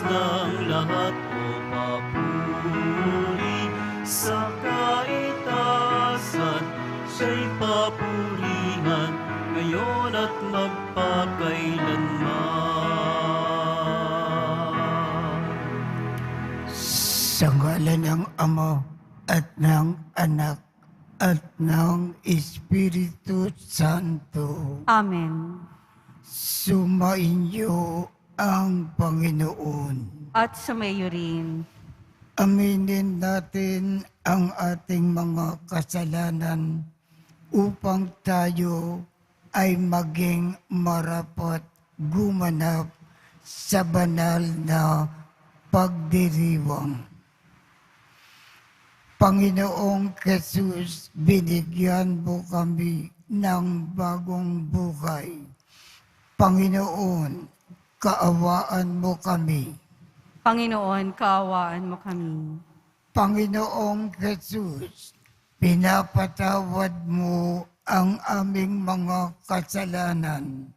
ng lahat o papuri sa kaitaasan. Siya'y papurihan ngayon at magpakailanman. Sa ngalan ng Ama at ng Anak at ng Espiritu Santo. Amen. Sumainyo ang Panginoon. At sumayo rin. Aminin natin ang ating mga kasalanan upang tayo ay maging marapat gumanap sa banal na pagdiriwang. Panginoong Jesus, binigyan mo kami ng bagong buhay. Panginoon, kaawaan mo kami. Panginoon, kaawaan mo kami. Panginoong Jesus, pinapatawad mo ang aming mga kasalanan.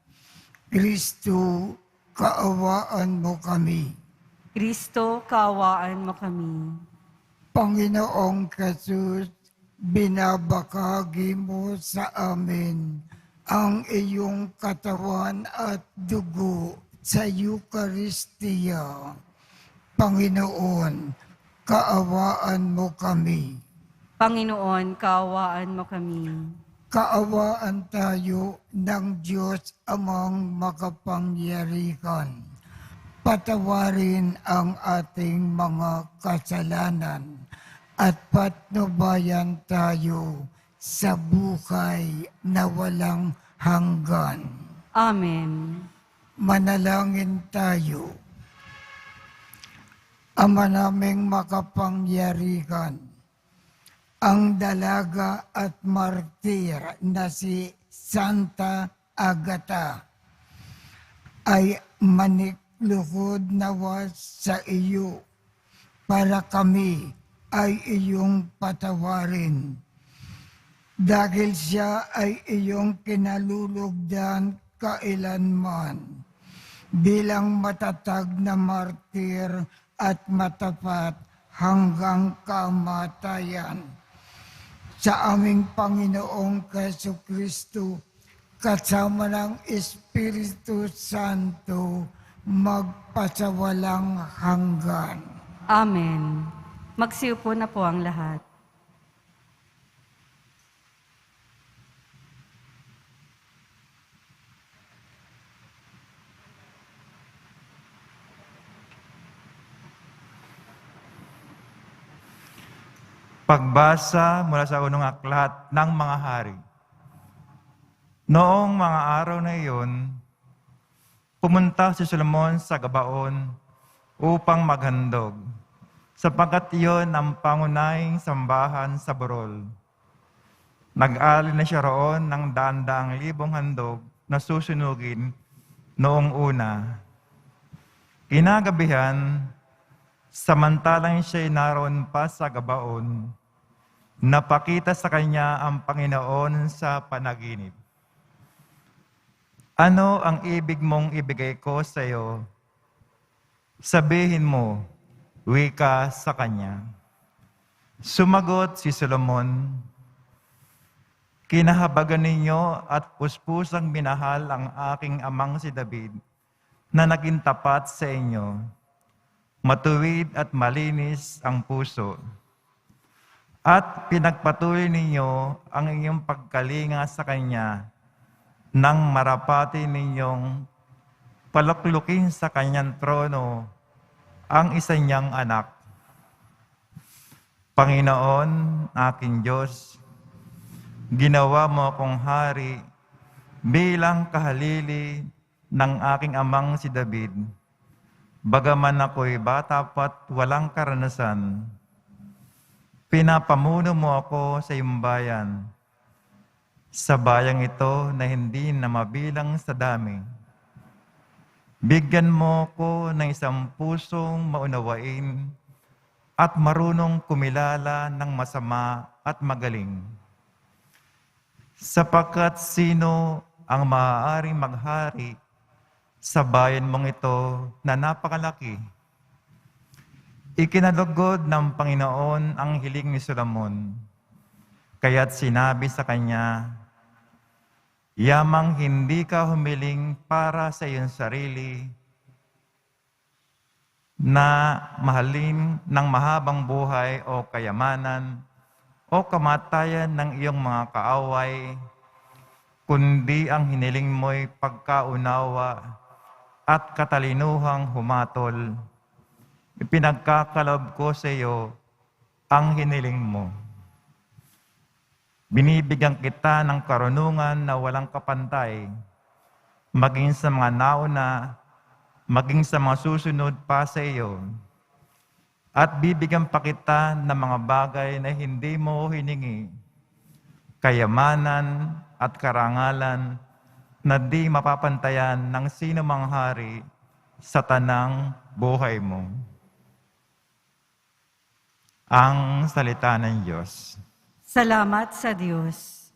Kristo, kaawaan mo kami. Kristo, kaawaan mo kami. Panginoong Jesus, binabakagi mo sa amin ang iyong katawan at dugo sa Eucharistia. Panginoon, kaawaan mo kami. Panginoon, kaawaan mo kami. Kaawaan tayo ng Diyos amang makapangyarihan. Patawarin ang ating mga kasalanan at patnubayan tayo sa buhay na walang hanggan. Amen. Manalangin tayo. Ama naming makapangyarihan, ang dalaga at martir na si Santa Agata ay manikluhod nawa sa iyo para kami ay iyong patawarin. Dahil siya ay iyong kinalulugdan kailanman bilang matatag na martir at matapat hanggang kamatayan. Sa aming Panginoong Jesucristo, kasama ng Espiritu Santo, magpasawalang hanggan. Amen. Magsiupo na po ang lahat. Pagbasa mula sa unang aklat ng mga hari. Noong mga araw na iyon, pumunta si Solomon sa Gabaon upang maghandog, sapagkat iyon ang pangunahing sambahan sa burol. Nag-alin na siya roon ng daan-daang libong handog na susunugin noong una. Kinagabihan, samantalang siya'y naroon pa sa Gabaon, napakita sa kanya ang Panginoon sa panaginip. Ano ang ibig mong ibigay ko sa iyo? Sabihin mo, wika sa kanya. Sumagot si Solomon, kinahabagan ninyo at puspusang minahal ang aking amang si David na naging tapat sa inyo. Matuwid at malinis ang puso. At pinagpatuloy ninyo ang inyong pagkalinga sa Kanya nang marapati ninyong paluklukin sa Kanyang trono ang isa niyang anak. Panginoon, aking Diyos, ginawa mo akong hari bilang kahalili ng aking amang si David. Bagaman ako'y bata pa't walang karanasan, pinapamuno mo ako sa iyong bayan, sa bayang ito na hindi na mabilang sa dami. Bigyan mo ko ng isang pusong maunawain at marunong kumilala ng masama at magaling. Sapagkat sino ang maaaring maghari sa bayan mong ito na napakalaki? Ikinalugod ng Panginoon ang hiling ni Solomon, kaya't sinabi sa kanya, yamang hindi ka humiling para sa iyong sarili, na mahalin ng mahabang buhay o kayamanan o kamatayan ng iyong mga kaaway, kundi ang hiniling mo'y pagkaunawa at katalinuhang humatol. Ipinagkakalob ko sa iyo ang hiniling mo. Binibigyan kita ng karunungan na walang kapantay, maging sa mga nauna, maging sa mga susunod pa sa iyo. At bibigyan pa kita ng mga bagay na hindi mo hiningi, kayamanan at karangalan na di mapapantayan ng sino mang hari sa tanang buhay mo. Ang salita ng Diyos. Salamat sa Diyos.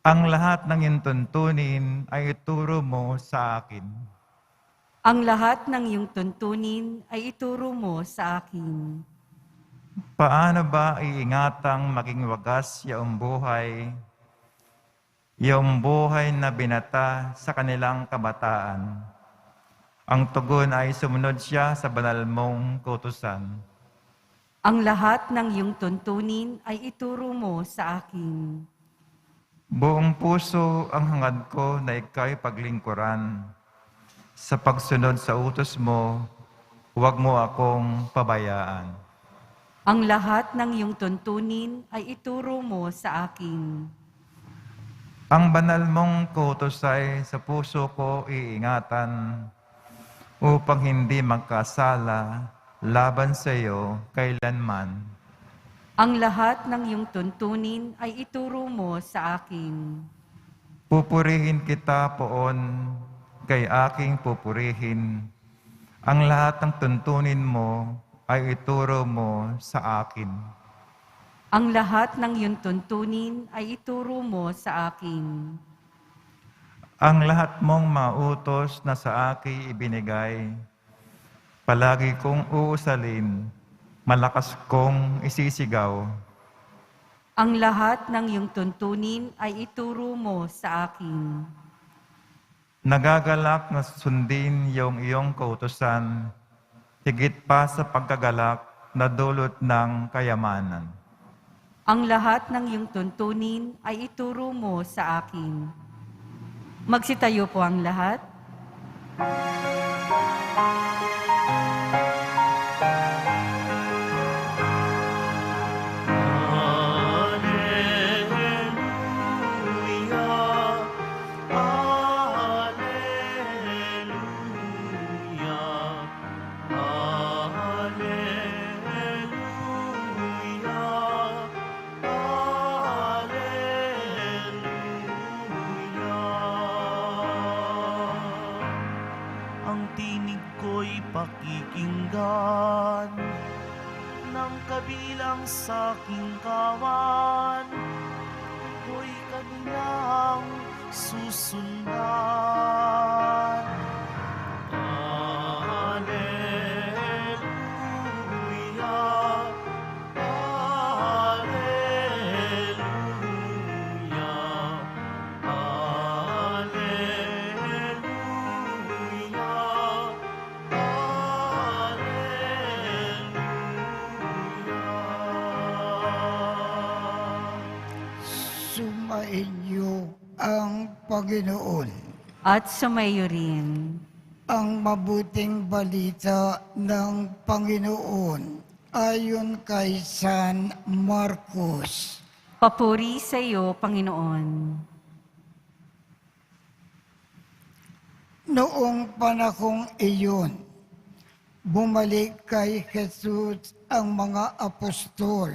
Ang lahat ng iyong tuntunin ay ituro mo sa akin. Ang lahat ng iyong tuntunin ay ituro mo sa akin. Paano ba iingatang maging wagas iyong buhay na binata sa kanilang kabataan? Ang tugon ay sumunod siya sa banal mong kautusan. Ang lahat ng iyong tuntunin ay ituro mo sa akin. Buong puso ang hangad ko na ikaw'y paglingkuran. Sa pagsunod sa utos mo, huwag mo akong pabayaan. Ang lahat ng iyong tuntunin ay ituro mo sa akin. Ang banal mong kautos ay sa puso ko iingatan upang hindi magkasala laban sa iyo kailanman. Ang lahat ng iyong tuntunin ay ituro mo sa akin. Pupurihin kita poon, kay aking pupurihin. Ang lahat ng tuntunin mo ay ituro mo sa akin. Ang lahat ng iyong tuntunin ay ituro mo sa akin. Ang lahat mong mautos na sa akin ibinigay, palagi kong uusalin, malakas kong isisigaw. Ang lahat ng iyong tuntunin ay ituro mo sa akin. Nagagalak na sundin yung iyong kautusan, higit pa sa pagkagalak na dulot ng kayamanan. Ang lahat ng iyong tuntunin ay ituro mo sa akin. Magsitayo po ang lahat. Pakikinggan ng kabilang sa aking kawan, ko'y kanilang susundan. Alleluia, Alleluia, Sumainyo ang Panginoon. At sumayo rin. Ang mabuting balita ng Panginoon ayon kay San Marcos. Papuri sa iyo, Panginoon. Noong panahong iyon, bumalik kay Jesus ang mga apostol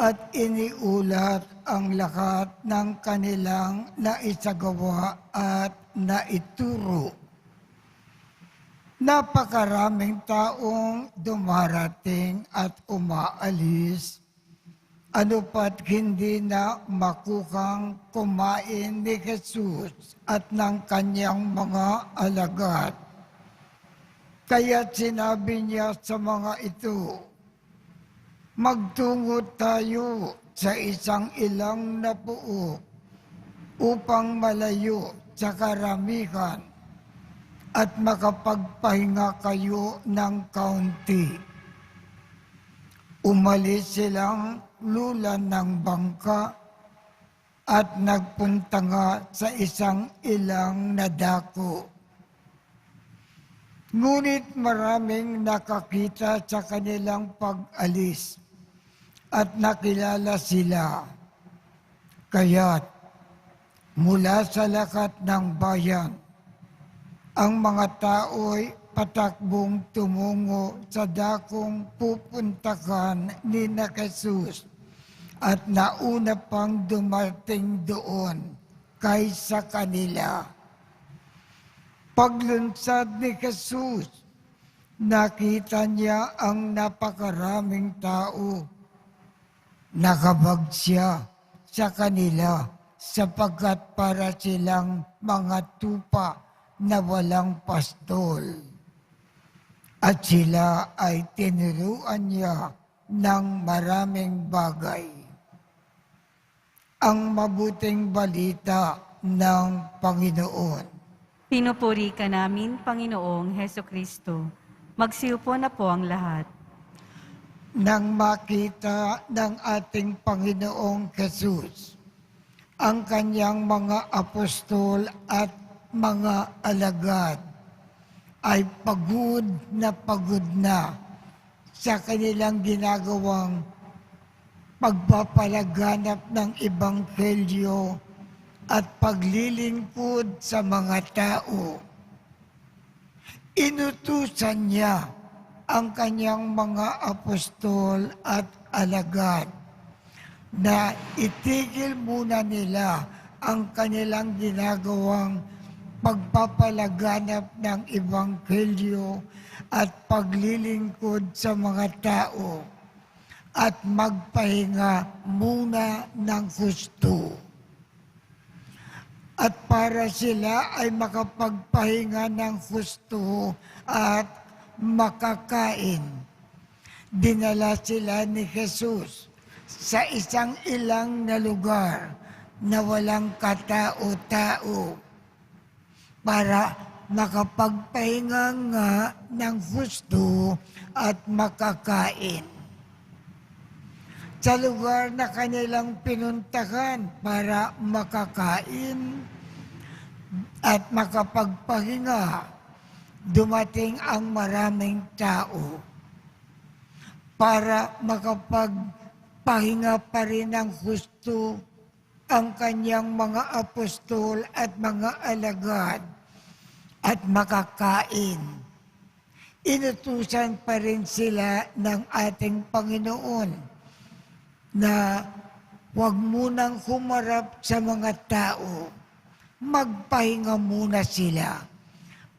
at iniulat ang lahat ng kanilang naisagawa at naituro. Napakaraming taong dumarating at umaalis, ano pat hindi na makukang kumain ni Jesus at ng kanyang mga alagad. Kaya't sinabi niya sa mga ito, magtungo tayo sa isang ilang na puok upang malayo sa karamihan at makapagpahinga kayo ng kaunti. Umalis silang lulan ng bangka at nagpunta nga sa isang ilang na dako. Ngunit maraming nakakita sa kanilang pag-alis at nakilala sila. Kaya't mula sa lakat ng bayan, ang mga tao'y patakbong tumungo sa dakong pupuntahan ni na Jesus at nauna pang dumating doon kaysa kanila. Paglunsad ni Jesus, nakita niya ang napakaraming tao. Nakabag siya sa kanila sapagkat para silang mga tupa na walang pastol. At sila ay tinuruan niya ng maraming bagay. Ang mabuting balita ng Panginoon. Pinupuri ka namin, Panginoong Heso Kristo. Magsiupo na po ang lahat. Nang makita ng ating Panginoong Jesus ang kanyang mga apostol at mga alagad, ay pagod na sa kanilang ginagawang pagpapalaganap ng Ebanghelyo at paglilingkod sa mga tao. Inutusan niya ang kanyang mga apostol at alagad na itigil muna nila ang kanilang ginagawang pagpapalaganap ng Ebanghelyo at paglilingkod sa mga tao at magpahinga muna ng husto. At para sila ay makapagpahinga ng husto at makakain, dinala sila ni Jesus sa isang ilang na lugar na walang katao-tao para makapagpahinga nga ng husto at makakain. Sa lugar na kanilang pinuntahan para makakain at makapagpahinga, dumating ang maraming tao para makapagpahinga pa rin ng husto ang kanyang mga apostol at mga alagad at makakain. Inutusan pa rin sila ng ating Panginoon na huwag munang humarap sa mga tao, magpahinga muna sila.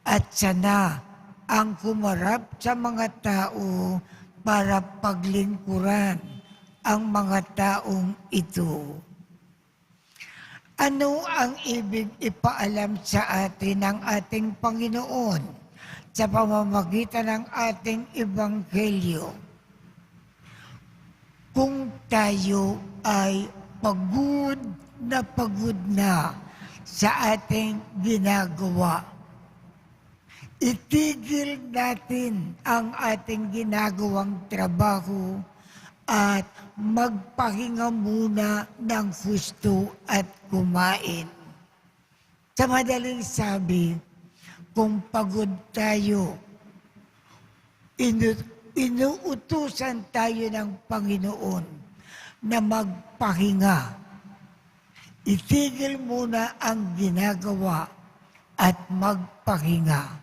At sana ang humarap sa mga tao para paglingkuran ang mga taong ito. Ano ang ibig ipaalam sa atin ng ating Panginoon sa pamamagitan ng ating Ebanghelyo? Kung tayo ay pagod na sa ating ginagawa, itigil natin ang ating ginagawang trabaho at magpahinga muna ng husto at kumain. Sa madaling sabi, kung pagod tayo, inuutusan tayo ng Panginoon na magpahinga. Itigil muna ang ginagawa at magpahinga.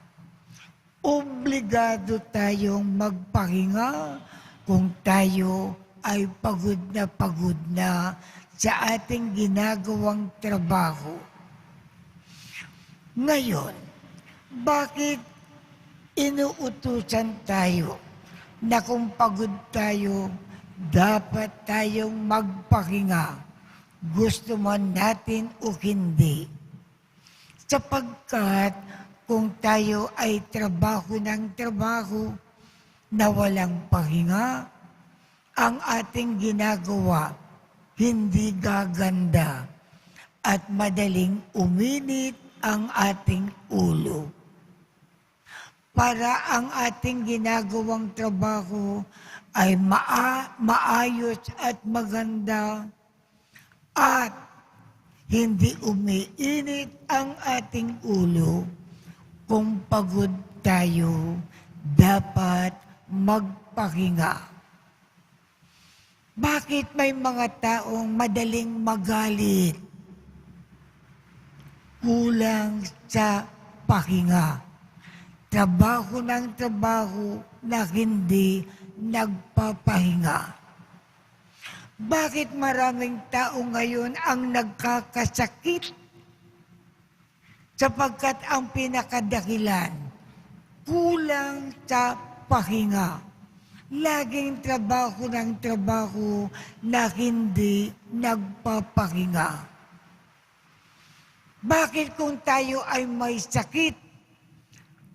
Obligado tayong magpahinga kung tayo ay pagod na sa ating ginagawang trabaho. Ngayon, bakit inuutusan tayo na kung pagod tayo, dapat tayong magpahinga, gusto man natin o hindi? Sapagkat kung tayo ay trabaho ng trabaho na walang pahinga, ang ating ginagawa hindi gaganda at madaling uminit ang ating ulo. Para ang ating ginagawang trabaho ay maayos at maganda at hindi umiinit ang ating ulo, kung pagod tayo, dapat magpahinga. Bakit may mga taong madaling magalit? Kulang sa pahinga. Trabaho ng trabaho na hindi nagpapahinga. Bakit maraming tao ngayon ang nagkakasakit? Sapagkat ang pinakadahilan, kulang sa pahinga. Laging trabaho ng trabaho na hindi nagpapahinga. Bakit kung tayo ay may sakit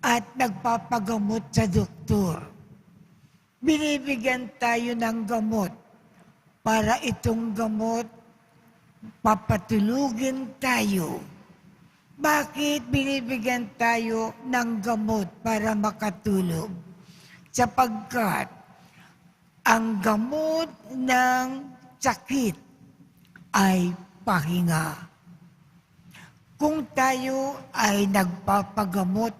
at nagpapagamot sa doktor, binibigyan tayo ng gamot para itong gamot papatulugin tayo? Bakit binibigyan tayo ng gamot para makatulog? Sapagkat ang gamot ng sakit ay pahinga. Kung tayo ay nagpapagamot,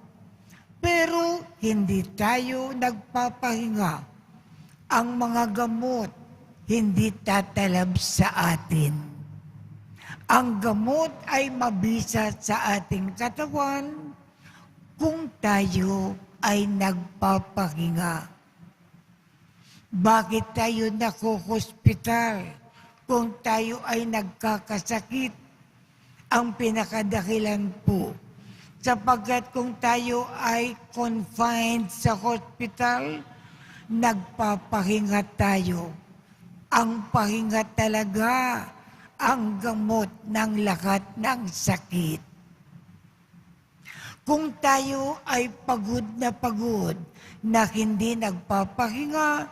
pero hindi tayo nagpapahinga, ang mga gamot hindi tatalab sa atin. Ang gamot ay mabisa sa ating katawan kung tayo ay nagpapahinga. Bakit tayo nakuhospital kung tayo ay nagkakasakit? Ang pinakadahilan po, sapagkat kung tayo ay confined sa hospital, nagpapahinga tayo. Ang pahinga talaga ang gamot ng lahat ng sakit. Kung tayo ay pagod na hindi nagpapahinga,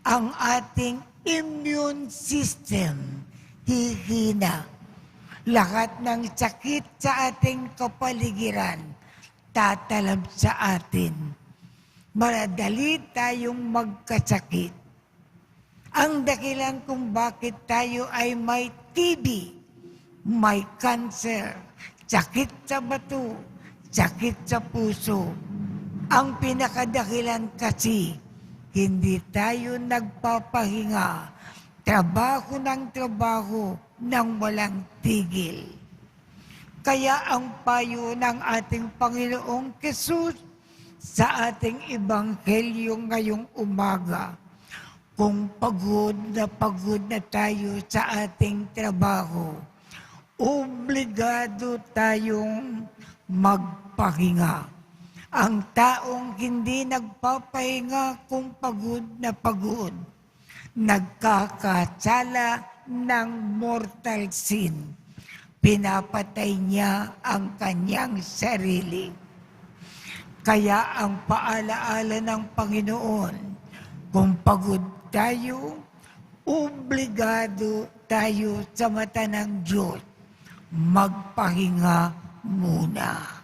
ang ating immune system hihina. Lahat ng sakit sa ating kapaligiran tatalab sa atin. Madali tayong magkasakit. Ang dahilan kung bakit tayo ay may TB, may cancer, sakit sa bato, sakit sa puso. Ang pinakadahilan kasi, hindi tayo nagpapahinga. Trabaho ng trabaho nang walang tigil. Kaya ang payo ng ating Panginoong Hesus sa ating ebanghelyo ngayong umaga, kung pagod na tayo sa ating trabaho, obligado tayong magpahinga. Ang taong hindi nagpapahinga kung pagod, nagkakasala ng mortal sin. Pinapatay niya ang kanyang sarili. Kaya ang paalaala ng Panginoon, kung pagod tayo, obligado tayo sa mata ng Diyos, magpahinga muna.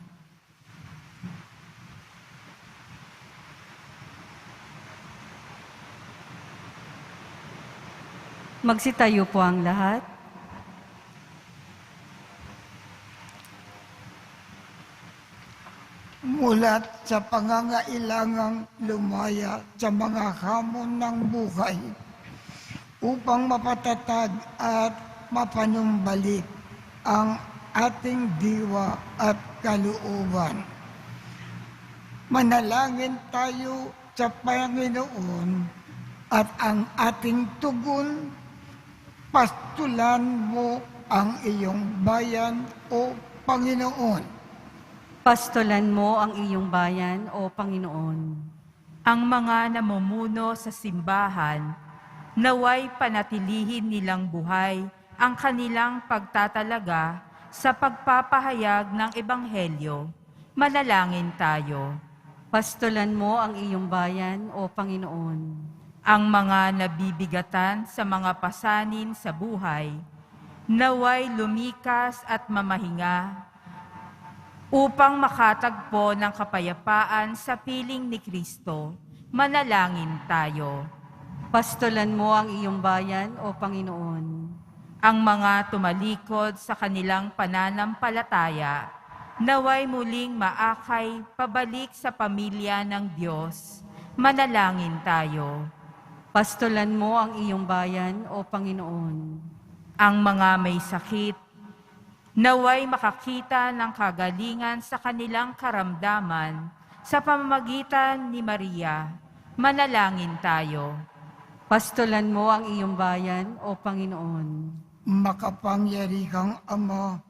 Magsitayo po ang lahat. Mulat sa pangangailangang lumaya sa mga hamon ng buhay upang mapatatag at mapanumbalik ang ating diwa at kalooban. Manalangin tayo sa Panginoon at ang ating tugon, pastulan mo ang iyong bayan o Panginoon. Pastolan mo ang iyong bayan, O Panginoon. Ang mga namumuno sa simbahan, naway panatilihin nilang buhay ang kanilang pagtatalaga sa pagpapahayag ng Ebanghelyo Manalangin tayo. Pastulan mo ang iyong bayan, O Panginoon. Ang mga nabibigatan sa mga pasanin sa buhay, naway lumikas at mamahinga upang makatagpo ng kapayapaan sa piling ni Kristo. Manalangin tayo. Pastulan mo ang iyong bayan, O Panginoon. Ang mga tumalikod sa kanilang pananampalataya, naway muling maakay pabalik sa pamilya ng Diyos. Manalangin tayo. Pastulan mo ang iyong bayan, O Panginoon. Ang mga may sakit, naway makakita ng kagalingan sa kanilang karamdaman sa pamamagitan ni Maria. Manalangin tayo. Pastulan mo ang iyong bayan, O Panginoon. Makapangyarihang Ama,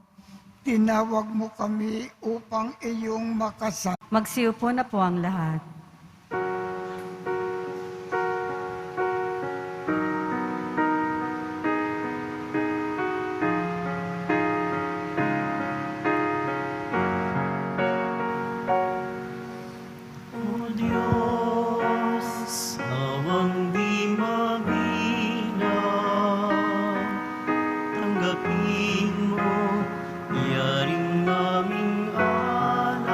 tinawag mo kami upang iyong makasama. Magsiupo na po ang lahat. O Diyos, awang di mabilang, tanggapin mo, yaring naming alay,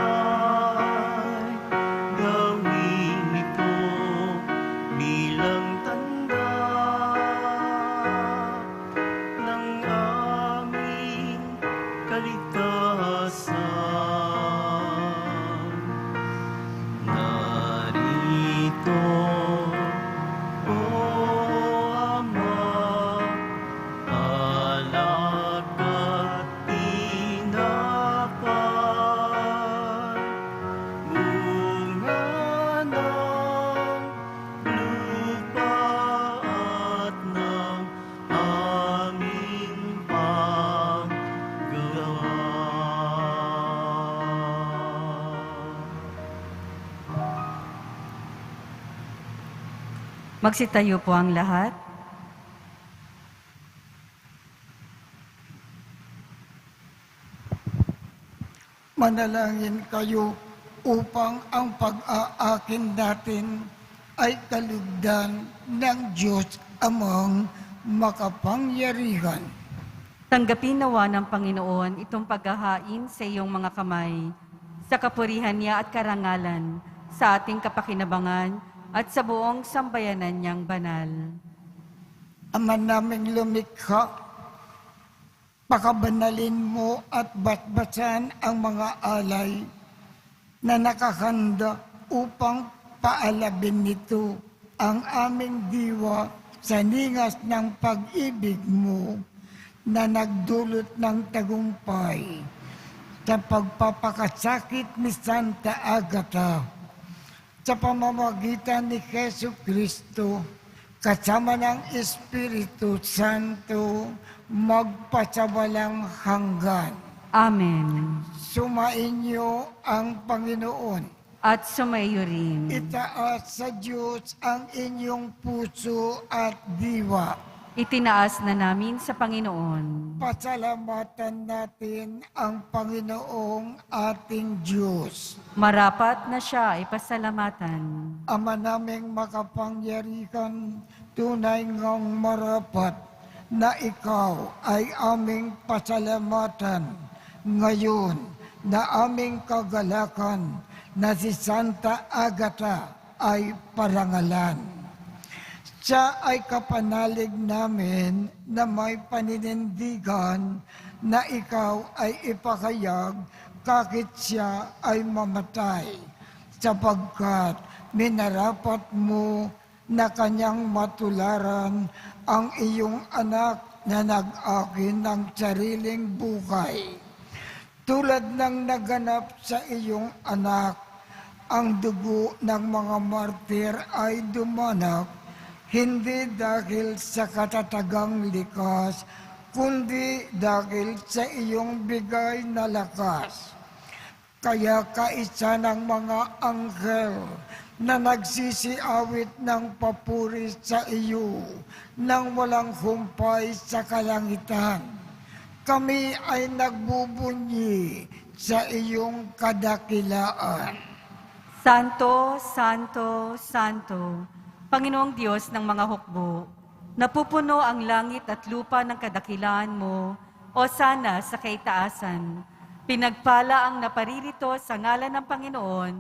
gawin ito bilang tanda ng aming kaligtasan. Narito, O Ama, alak at tinapay, bunga ng lupa at ng aming paggawa. Magsitayo po ang lahat. Manalangin kayo upang ang pag-aakin natin ay kalugdan ng Diyos Amang makapangyarihan. Tanggapin nawa ng Panginoon itong paghahain sa iyong mga kamay, sa kapurihan niya at karangalan, sa ating kapakinabangan at sa buong sambayanan niyang banal. Ama naming lumikha, pakabanalin mo at batbasan ang mga alay na nakahanda upang paalabin nito ang aming diwa sa ningas ng pag-ibig mo na nagdulot ng tagumpay sa pagpapakasakit ni Santa Agata sa pamamagitan ni Jesu Kristo kasama ng Espiritu Santo magpasawalang hanggan. Amen. Sumainyo ang Panginoon. At sumayo rin. Itaas sa Diyos ang inyong puso at diwa. Itinaas na namin sa Panginoon. Pasalamatan natin ang Panginoong ating Diyos. Marapat na siya ay pasalamatan. Ama naming makapangyarihan, tunay ngang marapat na ikaw ay aming pasalamatan ngayon na aming kagalakan na si Santa Agata ay parangalan. Siya ay kapanalig namin na may paninindigan na ikaw ay ipakayag kahit siya ay mamatay, sapagkat minarapat mo na kanyang matularan ang iyong anak na nag-akin ng sariling buhay. Tulad ng naganap sa iyong anak, ang dugo ng mga martir ay dumanak, hindi dahil sa katatagang likas, kundi dahil sa iyong bigay na lakas. Kaya kaisa ng mga anghel na nagsisiawit ng papuri sa iyo nang walang humpay sa kalangitan. Kami ay nagbubunyi sa iyong kadakilaan. Santo, Santo, Santo, Panginoong Diyos ng mga hukbo, napupuno ang langit at lupa ng kadakilaan mo, o sana sa kaitaasan. Pinagpala ang naparirito sa ngalan ng Panginoon,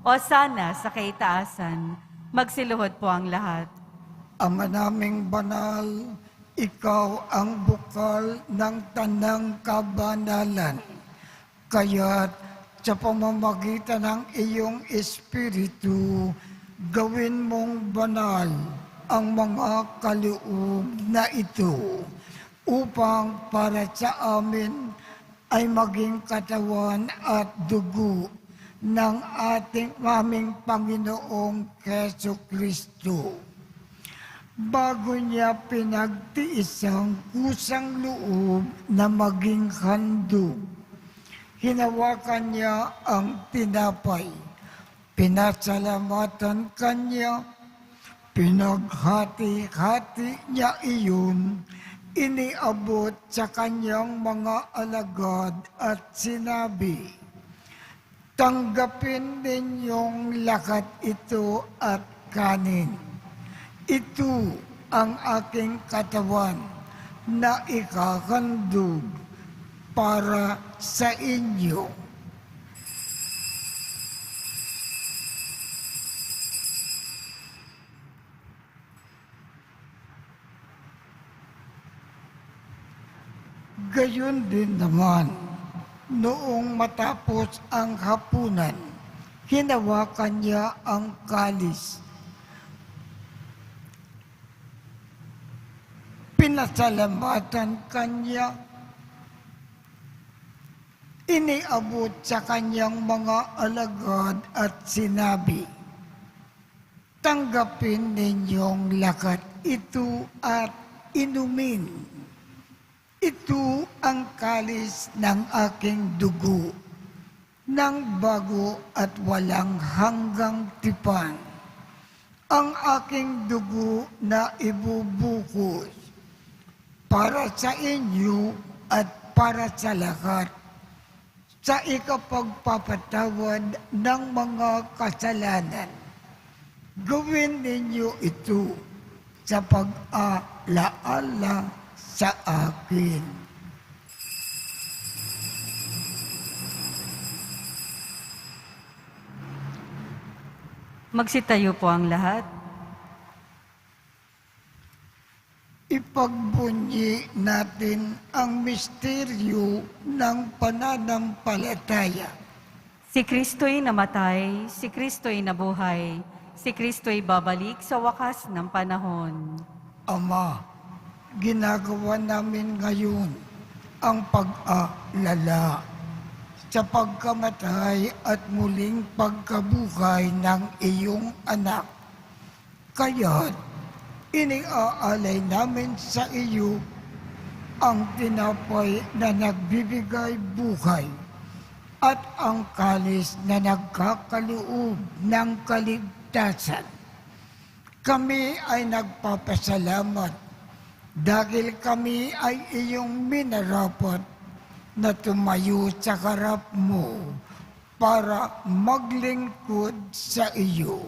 o sana sa kaitaasan. Magsiluhod po ang lahat. Ama naming banal, ikaw ang bukal ng tanang kabanalan. Kaya't sa pamamagitan ng iyong Espiritu, gawin mong banal ang mga kaloob na ito upang para sa amin ay maging katawan at dugo ng ating aming Panginoong Keso Kristo. Bago niya pinagtiis ang kusang loob na maging handog, hinawakan niya ang tinapay, pinasalamatan kanya, pinaghati-hati niya iyon, iniabot sa kanyang mga alagad at sinabi, "Tanggapin ninyong lahat ito at kanin. Ito ang aking katawan na ikahandog para sa inyo." Gayon din naman, noong matapos ang hapunan, hinawakan niya ang kalis. Pinasalamatan kanya, iniabot sa kanyang mga alagad at sinabi, "Tanggapin ninyong lahat ito at inumin. Ito ang kalis ng aking dugo, ng bago at walang hanggang tipan. Ang aking dugo na ibubukos para sa inyo at para sa lahat, sa ikapagpapatawad ng mga kasalanan. Gawin ninyo ito sa pag-alaala sa akin." Magsitayo po ang lahat. Ipagbunyi natin ang misteryo ng pananampalataya. Si Kristo'y namatay, si Kristo'y nabuhay, si Kristo'y babalik sa wakas ng panahon. Ama, ginagawa namin ngayon ang pag-alala sa pagkamatay at muling pagkabuhay ng iyong anak. Kaya't iniaalay namin sa iyo ang tinapay na nagbibigay buhay at ang kalis na nagkakaloob ng kaligtasan. Kami ay nagpapasalamat dahil kami ay iyong minarapat na tumayo sa harap mo para maglingkod sa iyo.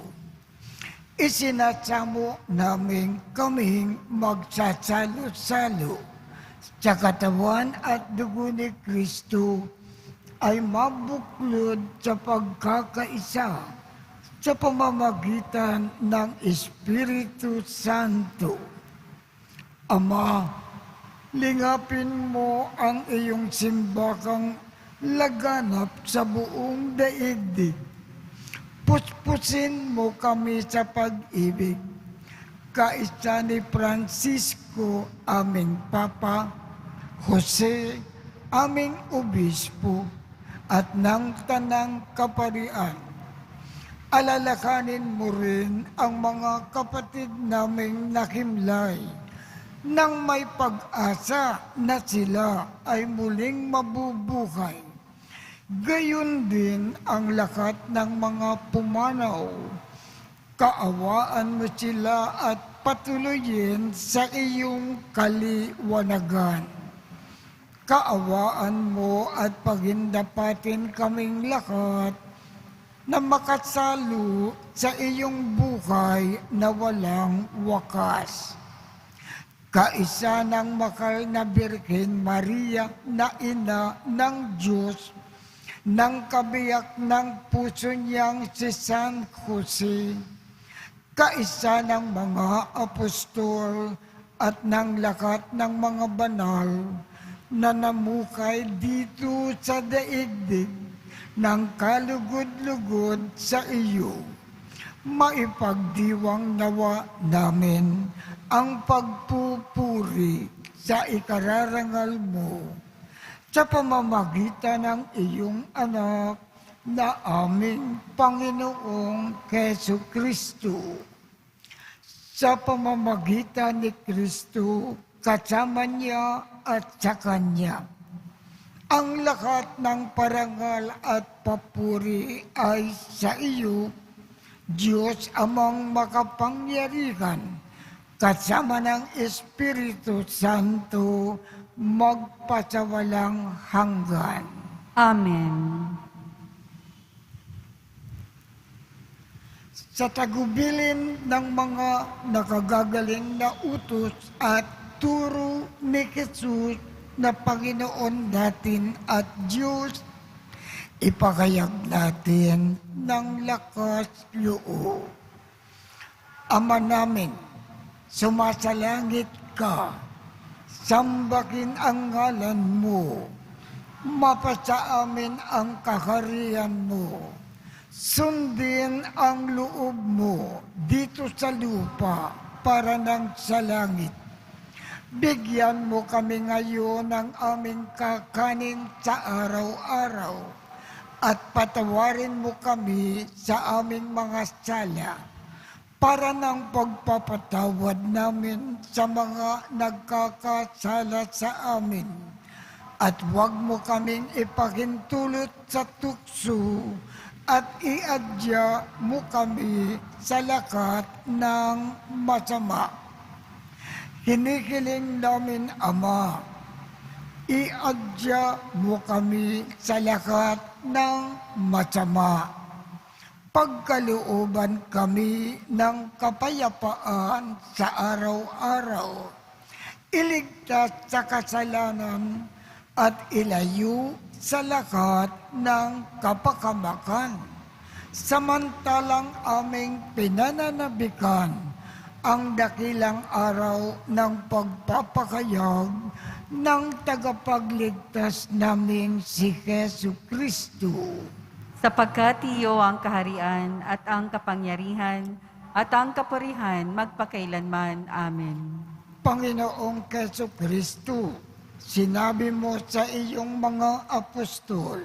Isinasamo namin kaming magsasalo-salo sa katawan at dugo ni Kristo ay mabuklod sa pagkakaisa sa pamamagitan ng Espiritu Santo. Ama, lingapin mo ang iyong simbakang laganap sa buong daigdig. Puspusin mo kami sa pag-ibig. Kaisa ni Francisco, aming Papa, Jose, aming Obispo, at ng Tanang Kaparian. Alalakanin mo rin ang mga kapatid naming nakimlay nang may pag-asa na sila ay muling mabubuhay. Gayon din ang lahat ng mga pumanaw. Kaawaan mo sila at patuloyin sa iyong kaliwanagan. kaawaan mo at pagindapatin kaming lahat na makasalo sa iyong buhay na walang wakas. Kaisa ng mahal na Birhen Maria na ina ng Diyos, ng kabiyak ng puso niyang si San Jose, kaisa ng mga apostol at ng lahat ng mga banal na namukay dito sa daigdig ng kalugod-lugod sa iyo. Maipagdiwang nawa namin ang pagpupuri sa ikararangal mo sa pamamagitan ng iyong anak na aming Panginoong Keso Kristo. Sa pamamagitan ni Kristo, kasama niya at sa Kanya, ang lahat ng parangal at papuri ay sa iyo, Diyos amang makapangyarihan, kasama ng Espiritu Santo, magpasawalang hanggan. Amen. Sa tagubilin ng mga nakagagaling na utos at turo ni Jesus na Panginoon natin at Diyos, ipakayag natin ng lakas loob. Ama namin, sumasalangit ka, sambahin ang ngalan mo, mapasa amin ang kaharian mo, sundin ang loob mo dito sa lupa para nang sa langit. Bigyan mo kami ngayon ng aming kakanin sa araw-araw at patawarin mo kami sa aming mga sala para ng pagpapatawad namin sa mga nagkakasala sa amin. At huwag mo kaming ipahintulot sa tukso at iadya mo kami sa lakat ng masama. Hinihiling namin, Ama, iadya mo kami sa lakat ng masama. Pagkalooban kami ng kapayapaan sa araw-araw. Iligtas sa kasalanan at ilayo sa lahat ng kapakamakan. Samantalang aming pinananabikan ang dakilang araw ng pagpapakayag ng tagapagligtas naming si Jesu Kristo. Sapagkat iyo ang kaharian at ang kapangyarihan at ang kapurihan magpakailanman. Amen. Panginoong Jesu Kristo, sinabi mo sa iyong mga apostol,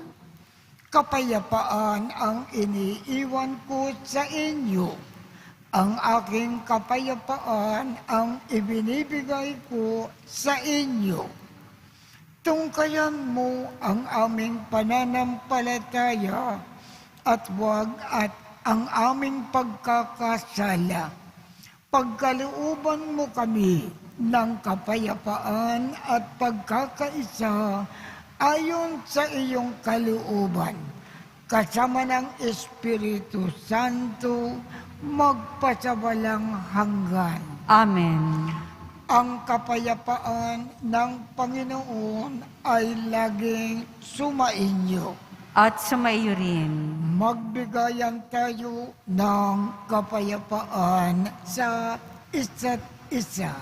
kapayapaan ang iniiwan ko sa inyo. Ang aking kapayapaan ang ibinibigay ko sa inyo. Tungkayan mo ang aming pananampalataya at wag at ang aming pagkakasala. Pagkalooban mo kami ng kapayapaan at pagkakaisa ayon sa iyong kalooban, kasama ng Espiritu Santo, magpasawalang hanggan. Amen. Ang kapayapaan ng Panginoon ay laging sumainyo. At sumaiyo rin. Magbigayan tayo ng kapayapaan sa isa't isa.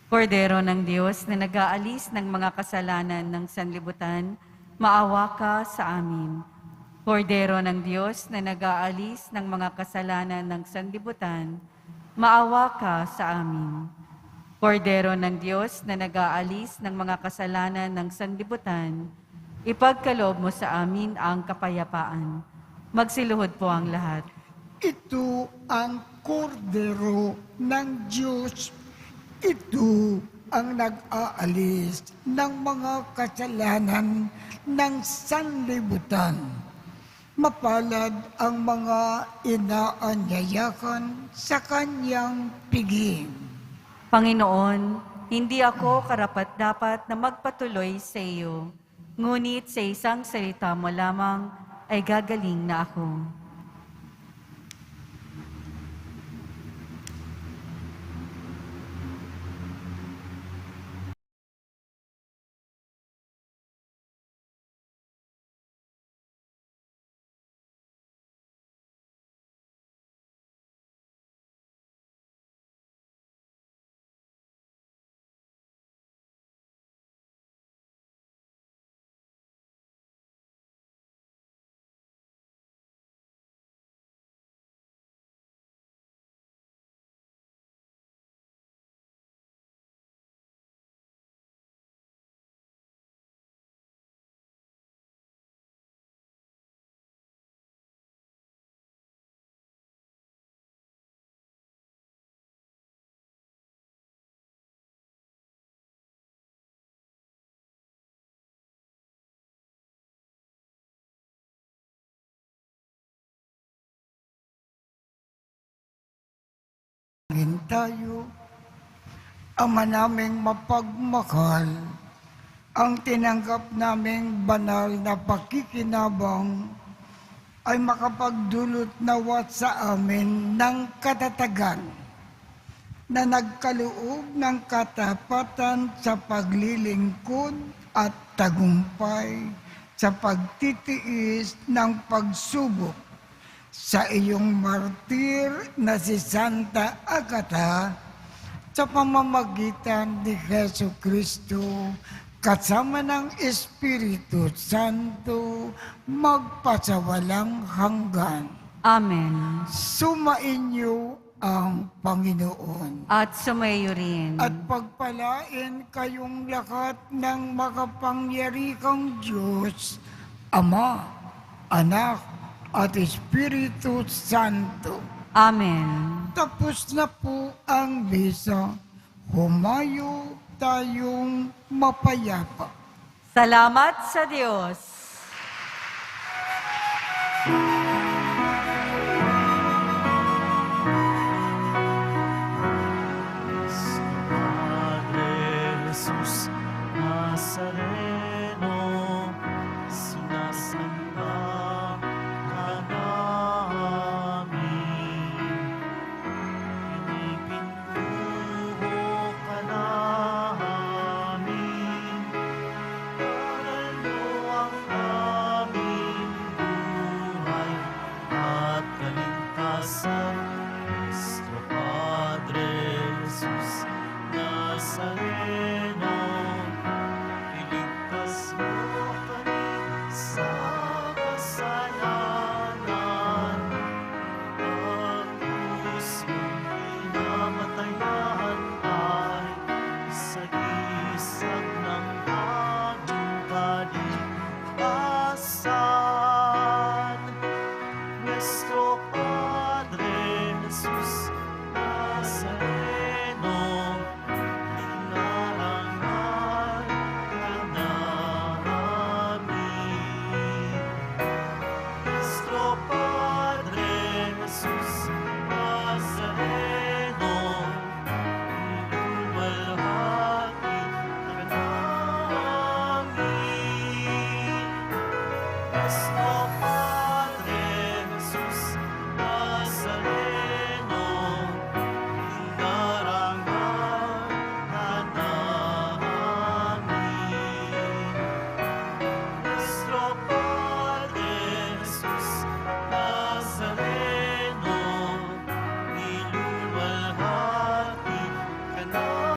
Kordero ng Diyos na nag-aalis ng mga kasalanan ng sanlibutan, maawa ka sa amin. Kordero ng Diyos na nag-aalis ng mga kasalanan ng sanlibutan, maawa ka sa amin. Kordero ng Diyos na nag-aalis ng mga kasalanan ng sanlibutan, ipagkaloob mo sa amin ang kapayapaan. Magsiluhod po ang lahat. Ito ang kordero ng Diyos. Ito ang nag-aalis ng mga kasalanan ng sanlibutan. Mapalad ang mga inaanyayakan sa kanyang piging. Panginoon, hindi ako karapat-dapat na magpatuloy sa iyo, ngunit sa isang salita mo lamang ay gagaling na ako. Tingin tayo, Ama naming mapagmahal, ang tinanggap naming banal na pakikinabang ay makapagdulot nawa sa amin ng katatagan na nagkaloob ng katapatan sa paglilingkod at tagumpay sa pagtitiis ng pagsubok sa iyong martir na si Santa Agata sa pamamagitan ni Jesu Kristo kasama ng Espiritu Santo magpasawalang hanggan. Amen. Sumainyo ang Panginoon. At sumayo rin. At pagpalain kayong lahat ng makapangyarihang Diyos, Ama, Anak, at Espiritu Santo. Amen. Tapos na po ang misa. Humayo tayong mapayapa. Salamat sa Diyos.